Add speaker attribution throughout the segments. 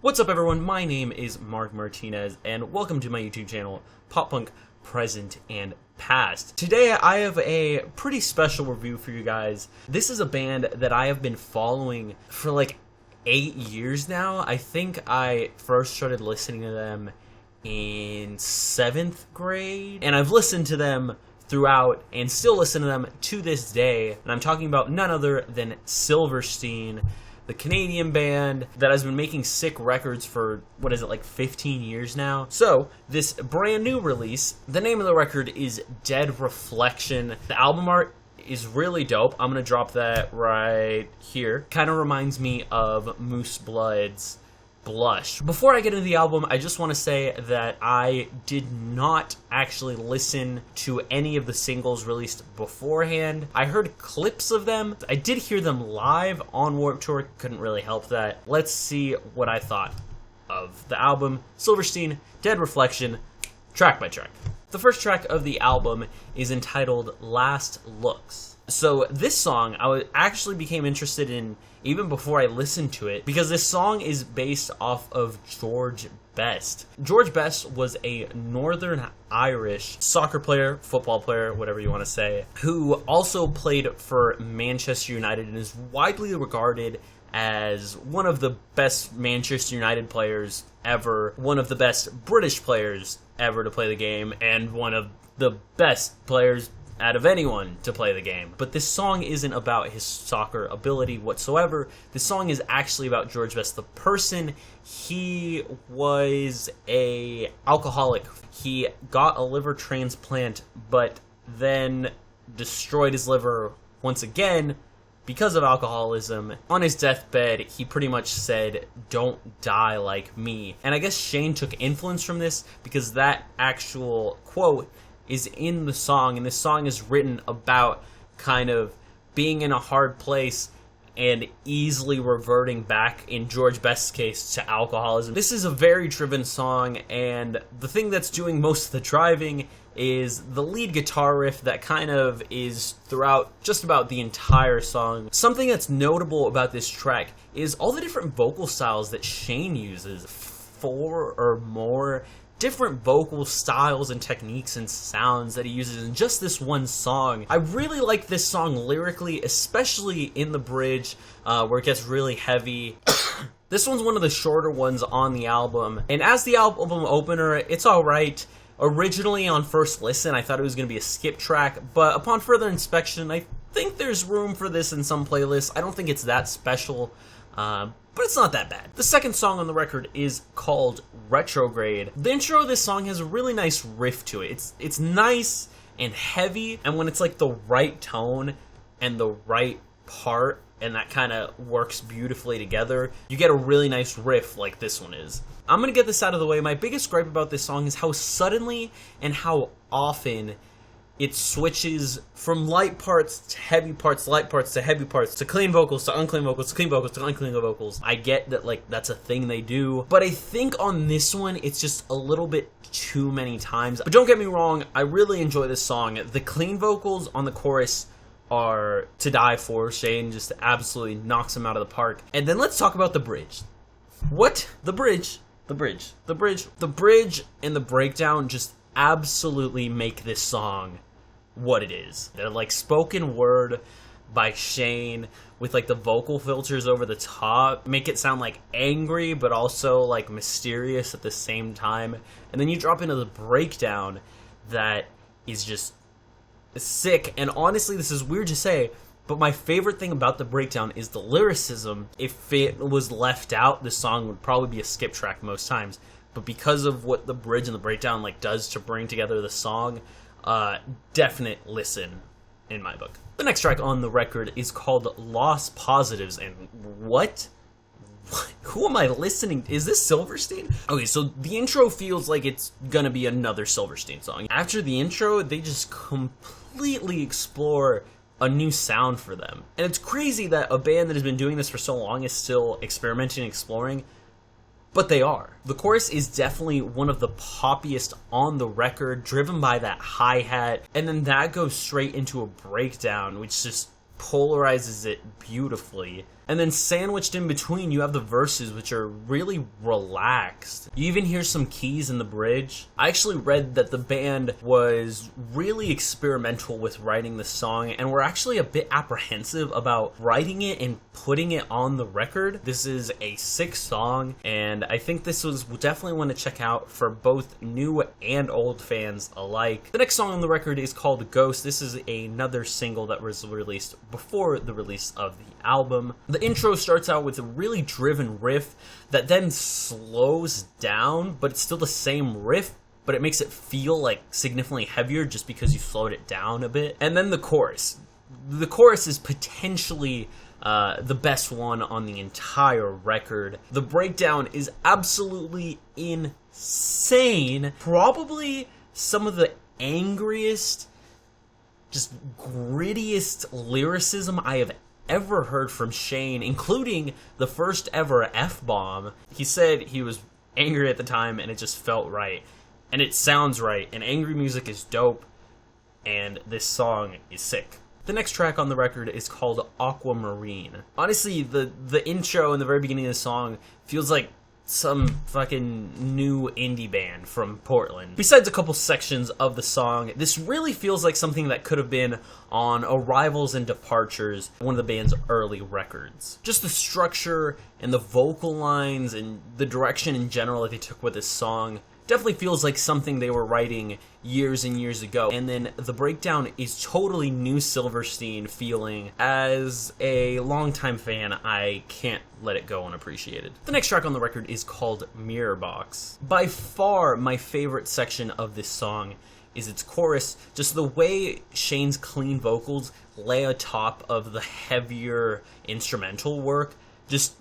Speaker 1: What's up, everyone? My name is Mark Martinez, and welcome to my YouTube channel, Pop Punk Present and Past. Today, I have a pretty special review for you guys. This is a band that I have been following for like 8 years now. I think I first started listening to them in 7th grade, and I've listened to them throughout and still listen to them to this day. And I'm talking about none other than Silverstein, the Canadian band that has been making sick records for, 15 years now? So, this brand new release, the name of the record is Dead Reflection. The album art is really dope. I'm gonna drop that right here. Kind of reminds me of Moose Blood's Blush. Before I get into the album, I just want to say that I did not actually listen to any of the singles released beforehand. I heard clips of them. I did hear them live on Warped Tour. Couldn't really help that. Let's see what I thought of the album. Silverstein, Dead Reflection, track by track. The first track of the album is entitled Last Looks. So this song I actually became interested in even before I listened to it, because this song is based off of George Best. George Best was a Northern Irish soccer player, football player, whatever you want to say, who also played for Manchester United and is widely regarded as one of the best Manchester United players ever, one of the best British players ever to play the game, and one of the best players out of anyone to play the game. But this song isn't about his soccer ability whatsoever. This song is actually about George Best, the person. He was a alcoholic. He got a liver transplant, but then destroyed his liver once again because of alcoholism. On his deathbed, he pretty much said, "Don't die like me." And I guess Shane took influence from this, because that actual quote is in the song, and this song is written about kind of being in a hard place and easily reverting back, in George Best's case, to alcoholism. This is a very driven song, and the thing that's doing most of the driving is the lead guitar riff that kind of is throughout just about the entire song. Something that's notable about this track is all the different vocal styles that Shane uses. 4 or more different vocal styles and techniques and sounds that he uses in just this one song. I really like this song lyrically, especially in the bridge, where it gets really heavy. This one's one of the shorter ones on the album, and as the album opener, it's alright. Originally, on first listen, I thought it was going to be a skip track, but upon further inspection, I think there's room for this in some playlists. I don't think it's that special, but it's not that bad. The second song on the record is called Retrograde. The intro of this song has a really nice riff to it. It's nice and heavy, and when it's like the right tone and the right part, and that kind of works beautifully together, you get a really nice riff like this one is. I'm gonna get this out of the way. My biggest gripe about this song is how suddenly and how often it switches from light parts to heavy parts, light parts to heavy parts, to clean vocals to unclean vocals, to clean vocals to unclean vocals. I get that, like, that's a thing they do, but I think on this one, it's just a little bit too many times. But don't get me wrong, I really enjoy this song. The clean vocals on the chorus are to die for. Shane just absolutely knocks them out of the park. And then let's talk about the bridge. What? The bridge and the breakdown just absolutely make this song what it is. They're like spoken word by Shane with like the vocal filters over the top, make it sound like angry but also like mysterious at the same time. And then you drop into the breakdown that is just sick. And honestly, this is weird to say, but my favorite thing about the breakdown is the lyricism. If it was left out, the song would probably be a skip track most times. But because of what the bridge and the breakdown like does to bring together the song, definite listen in my book. The next track on the record is called Lost Positives, and what? Who am I listening? Is this Silverstein? Okay, so the intro feels like it's gonna be another Silverstein song. After the intro, they just completely explore a new sound for them. And it's crazy that a band that has been doing this for so long is still experimenting and exploring, but they are. The chorus is definitely one of the poppiest on the record, driven by that hi-hat, and then that goes straight into a breakdown, which just polarizes it beautifully. And then sandwiched in between, you have the verses, which are really relaxed. You even hear some keys in the bridge. I actually read that the band was really experimental with writing the song and were actually a bit apprehensive about writing it and putting it on the record. This is a sick song, and I think this was definitely one to check out for both new and old fans alike. The next song on the record is called Ghost. This is another single that was released before the release of the album. The intro starts out with a really driven riff that then slows down, but it's still the same riff, but it makes it feel like significantly heavier just because you slowed it down a bit. And then the chorus. The chorus is potentially the best one on the entire record. The breakdown is absolutely insane. Probably some of the angriest, just grittiest lyricism I have ever heard from Shane, including the first ever F-bomb. He said he was angry at the time and it just felt right. And it sounds right, and angry music is dope, and this song is sick. The next track on the record is called Aquamarine. Honestly, the intro in the very beginning of the song feels like some fucking new indie band from Portland. Besides a couple sections of the song, this really feels like something that could have been on Arrivals and Departures, one of the band's early records. Just the structure and the vocal lines and the direction in general that they took with this song definitely feels like something they were writing years and years ago. And then the breakdown is totally new Silverstein feeling. As a longtime fan, I can't let it go unappreciated. The next track on the record is called Mirror Box. By far my favorite section of this song is its chorus. Just the way Shane's clean vocals lay atop of the heavier instrumental work just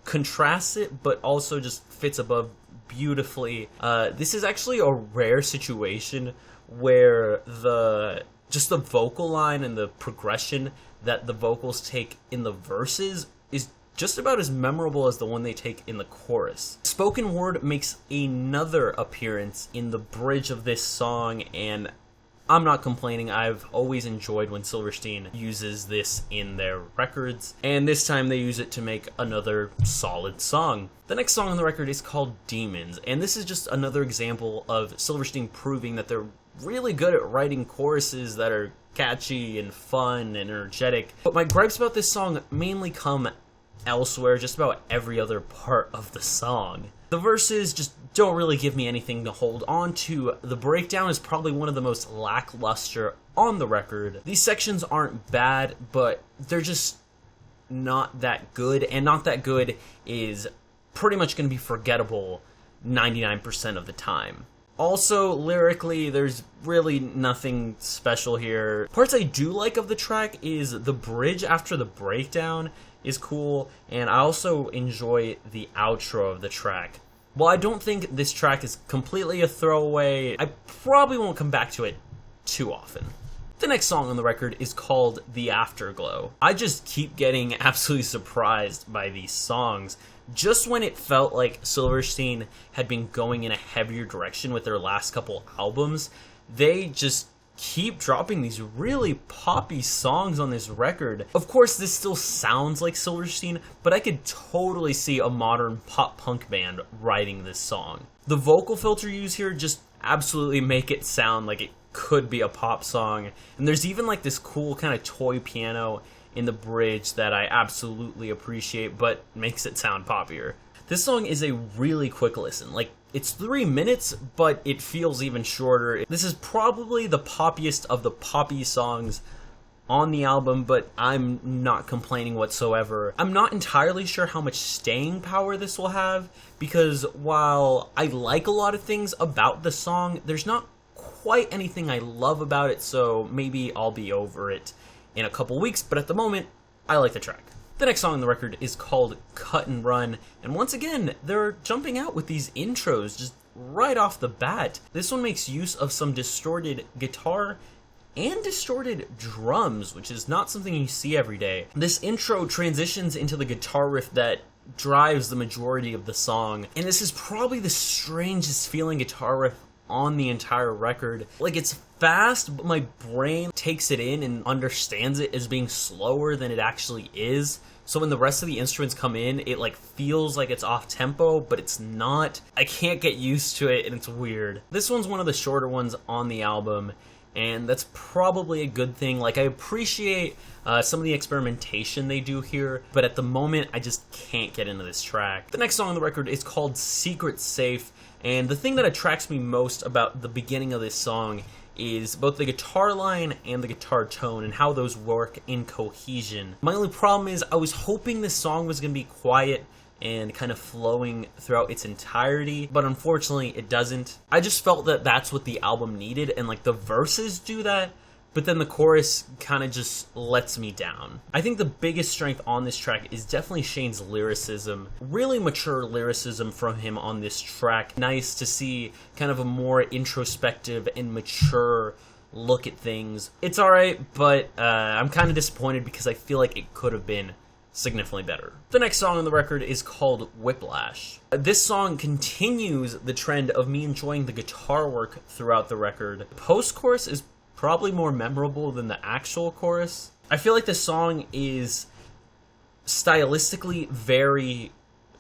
Speaker 1: contrasts it, but also just fits above beautifully. This is actually a rare situation where the vocal line and the progression that the vocals take in the verses is just about as memorable as the one they take in the chorus. Spoken word makes another appearance in the bridge of this song, and I'm not complaining. I've always enjoyed when Silverstein uses this in their records, and this time they use it to make another solid song. The next song on the record is called Demons, and this is just another example of Silverstein proving that they're really good at writing choruses that are catchy and fun and energetic. But my gripes about this song mainly come elsewhere, just about every other part of the song. The verses just don't really give me anything to hold on to. The breakdown is probably one of the most lackluster on the record. These sections aren't bad, but they're just not that good, and not that good is pretty much going to be forgettable 99% of the time. Also, lyrically, there's really nothing special here. Parts I do like of the track is the bridge after the breakdown is cool, and I also enjoy the outro of the track. While I don't think this track is completely a throwaway, I probably won't come back to it too often. The next song on the record is called The Afterglow. I just keep getting absolutely surprised by these songs. Just when it felt like Silverstein had been going in a heavier direction with their last couple albums, they just keep dropping these really poppy songs on this record. Of course, this still sounds like Silverstein, but I could totally see a modern pop-punk band writing this song. The vocal filter used here just absolutely make it sound like it could be a pop song, and there's even like this cool kind of toy piano in the bridge that I absolutely appreciate, but makes it sound poppier. This song is a really quick listen. Like, it's 3 minutes, but it feels even shorter. This is probably the poppiest of the poppy songs on the album, but I'm not complaining whatsoever. I'm not entirely sure how much staying power this will have, because while I like a lot of things about the song, there's not quite anything I love about it, so maybe I'll be over it in a couple weeks, but at the moment, I like the track. The next song on the record is called Cut and Run, and once again, they're jumping out with these intros just right off the bat. This one makes use of some distorted guitar and distorted drums, which is not something you see every day. This intro transitions into the guitar riff that drives the majority of the song, and this is probably the strangest feeling guitar riff on the entire record. Like, it's fast, but my brain takes it in and understands it as being slower than it actually is. So when the rest of the instruments come in, it like feels like it's off tempo, but it's not. I can't get used to it, and it's weird. This one's one of the shorter ones on the album, and that's probably a good thing. Like, I appreciate some of the experimentation they do here, but at the moment, I just can't get into this track. The next song on the record is called Secret Safe, and the thing that attracts me most about the beginning of this song is both the guitar line and the guitar tone and how those work in cohesion. My only problem is I was hoping this song was going to be quiet and kind of flowing throughout its entirety, but unfortunately it doesn't. I just felt that that's what the album needed, and like the verses do that, but then the chorus kind of just lets me down. I think the biggest strength on this track is definitely Shane's lyricism. Really mature lyricism from him on this track. Nice to see kind of a more introspective and mature look at things. It's alright, but I'm kind of disappointed because I feel like it could have been significantly better. The next song on the record is called Whiplash. This song continues the trend of me enjoying the guitar work throughout the record. The post-chorus is probably more memorable than the actual chorus. I feel like this song is stylistically very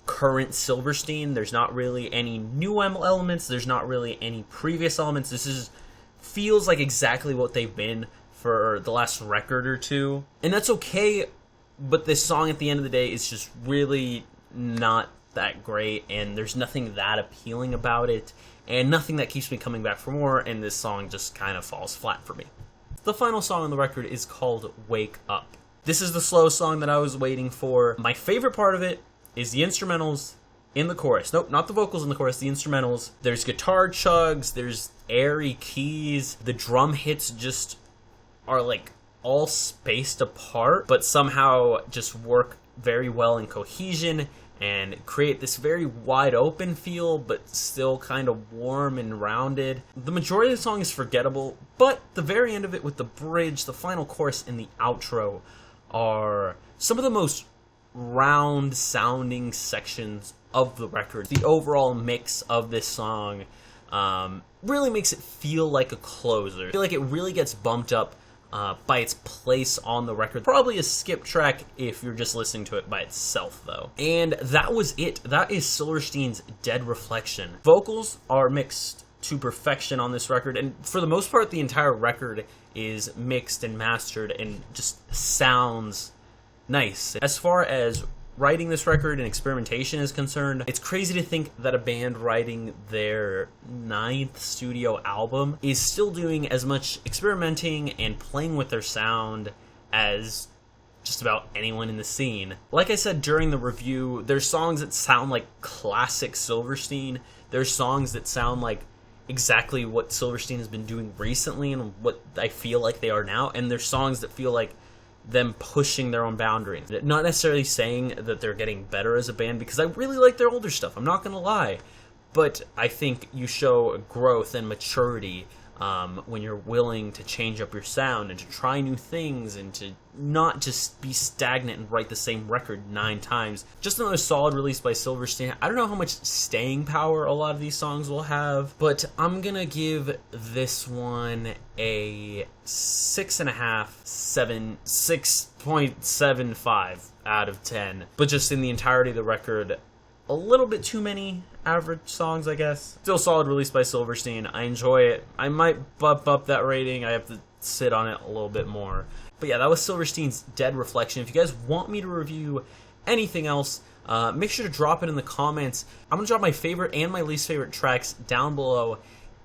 Speaker 1: current Silverstein. There's not really any new elements. There's not really any previous elements. This feels like exactly what they've been for the last record or two. And that's okay, but this song at the end of the day is just really not that great, and there's nothing that appealing about it, and nothing that keeps me coming back for more, and this song just kind of falls flat for me. The final song on the record is called Wake Up. This is the slow song that I was waiting for. My favorite part of it is the instrumentals in the chorus. Nope, not the vocals in the chorus, the instrumentals. There's guitar chugs, there's airy keys, the drum hits just are like all spaced apart, but somehow just work very well in cohesion and create this very wide open feel, but still kind of warm and rounded. The majority of the song is forgettable, but the very end of it with the bridge, the final chorus, and the outro are some of the most round sounding sections of the record. The overall mix of this song really makes it feel like a closer. I feel like it really gets bumped up by its place on the record. Probably a skip track if you're just listening to it by itself, though. And that was it. That is Silverstein's Dead Reflection. Vocals are mixed to perfection on this record, and for the most part, the entire record is mixed and mastered and just sounds nice. As far as writing this record and experimentation is concerned, it's crazy to think that a band writing their 9th studio album is still doing as much experimenting and playing with their sound as just about anyone in the scene. Like I said during the review, there's songs that sound like classic Silverstein. There's songs that sound like exactly what Silverstein has been doing recently and what I feel like they are now, and there's songs that feel like them pushing their own boundaries. Not necessarily saying that they're getting better as a band, because I really like their older stuff, I'm not gonna lie, but I think you show growth and maturity when you're willing to change up your sound and to try new things and to not just be stagnant and write the same record 9 times. Just another solid release by Silverstein. I don't know how much staying power a lot of these songs will have, but I'm gonna give this one a 6.75 out of 10. But just in the entirety of the record, a little bit too many average songs, I guess. Still solid release by Silverstein. I enjoy it. I might bump up that rating. I have to sit on it a little bit more. But yeah, that was Silverstein's Dead Reflection. If you guys want me to review anything else, make sure to drop it in the comments. I'm going to drop my favorite and my least favorite tracks down below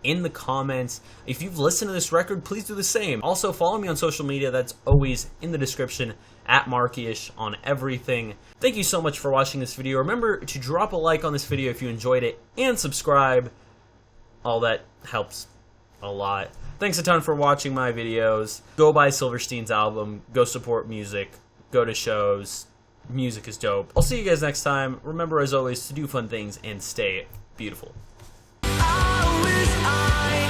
Speaker 1: in the comments. If you've listened to this record, please do the same. Also, follow me on social media. That's always in the description, at Markyish on everything. Thank you so much for watching this video. Remember to drop a like on this video if you enjoyed it, and subscribe. All that helps a lot. Thanks a ton for watching my videos. Go buy Silverstein's album. Go support music. Go to shows. Music is dope. I'll see you guys next time. Remember, as always, to do fun things and stay beautiful. I